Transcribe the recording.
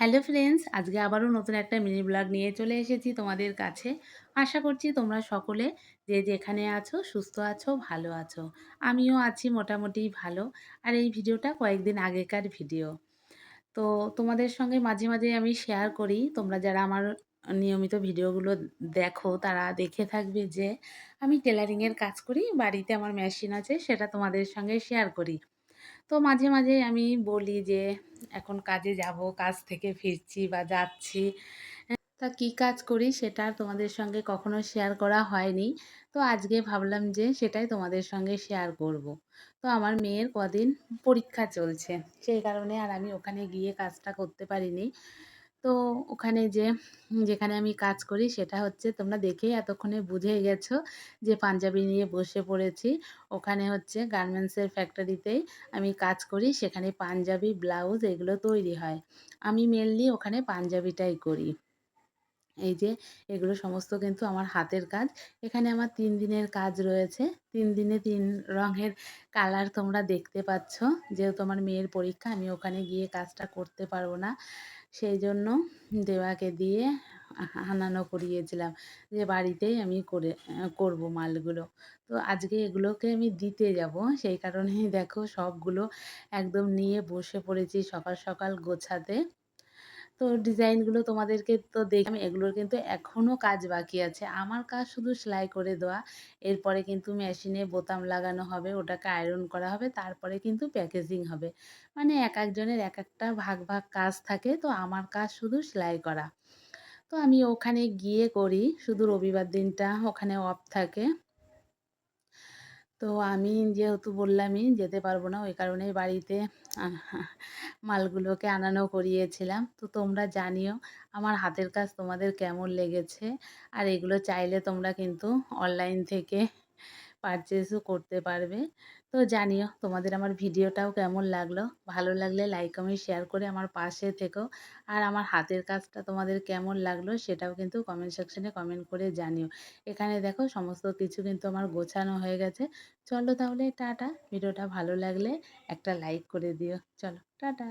Hello friends, আজকে আবারও নতুন একটা মিনি ব্লগ নিয়ে চলে এসেছি তোমাদের কাছে। আশা করছি তোমরা সকলে যে যেখানে আছো সুস্থ আছো, ভালো আছো। আমিও আছি মোটামুটি ভালো। আর এই ভিডিওটা কয়েকদিন আগেকার ভিডিও। তো তোমাদের সঙ্গে মাঝে মাঝে আমি শেয়ার করি, তোমরা যারা আমার নিয়মিত ভিডিওগুলো দেখো তারা দেখে থাকবে যে আমি টেলারিংয়ের কাজ করি, বাড়িতে আমার মেশিন আছে, সেটা তোমাদের সঙ্গে শেয়ার করি। তো মাঝে মাঝে আমি বলি যে এখন কাজে যাব, কাজ থেকে ফিরছি বা যাচ্ছি, তা কী কাজ করি সেটা আর তোমাদের সঙ্গে কখনো শেয়ার করা হয়নি। তো আজকে ভাবলাম যে সেটাই তোমাদের সঙ্গে শেয়ার করব। তো আমার মেয়ের কদিন পরীক্ষা চলছে, সেই কারণে আর আমি ওখানে গিয়ে কাজটা করতে পারিনি। তো ওখানে যেখানে আমি কাজ করি সেটা হচ্ছে, তোমরা দেখেই এতক্ষণে বুঝে গেছো যে পাঞ্জাবি নিয়ে বসে পড়েছি। ওখানে হচ্ছে গার্মেন্টসের ফ্যাক্টরিতেই আমি কাজ করি, সেখানে পাঞ্জাবি ব্লাউজ এগুলো তৈরি হয়। আমি মেনলি ওখানে পাঞ্জাবিটাই করি। এই যে এগুলো সমস্ত কিন্তু আমার হাতের কাজ। এখানে আমার ৩ দিনের কাজ রয়েছে। ৩ দিনে ৩ রঙের কালার তোমরা দেখতে পাচ্ছ। যেহেতু আমার মেয়ের পরীক্ষা, আমি ওখানে গিয়ে কাজটা করতে পারবো না। সেইজন্য দেওয়াকে দিয়ে আনানো করিয়েছিলাম যে বাড়িতেই আমি করব মালগুলো। তো আজকে এগুলোকে আমি দিতে যাব। সেই কারণেই দেখো সবগুলো একদম নিয়ে বসে পড়েছি সকাল সকাল গোছাতে। তো ডিজাইনগুলো তোমাদেরকে তো দেখলাম, এগুলোর কিন্তু এখনও কাজ বাকি আছে। আমার কাজ শুধু সেলাই করে দেওয়া। এরপরে কিন্তু মেশিনে বোতাম লাগানো হবে, ওটাকে আয়রন করা হবে, তারপরে কিন্তু প্যাকেজিং হবে। মানে একেকজনের একেকটা ভাগ ভাগ কাজ থাকে, তো আমার কাজ শুধু সেলাই করা। তো আমি ওখানে গিয়ে করি, শুধু রবিবার দিনটা ওখানে অফ থাকে। তো আমি যেহেতু বললামই যেতে পারবো না, ওই কারণেই বাড়িতে আহ, মালগুলোকে আনানো করিয়েছিলাম। তো তোমরা জানিও আমার হাতের কাজ তোমাদের কেমন লেগেছে। আর এগুলো চাইলে তোমরা কিন্তু অনলাইন থেকে পারচেজও করতে পারবে। তো জানিও তোমাদের আমার ভিডিওটাও কেমন লাগলো। ভালো লাগলে লাইক কমেন্ট শেয়ার করে আমার পাশে থেকো। আর আমার হাতের কাজটা তোমাদের কেমন লাগলো সেটাও কিন্তু কমেন্ট সেকশনে কমেন্ট করে জানিও। এখানে দেখো সমস্ত কিছু কিন্তু আমার গোছানো হয়ে গেছে। চলো তাহলে টাটা। ভিডিওটা ভালো লাগলে একটা লাইক করে দিও। চলো টাটা।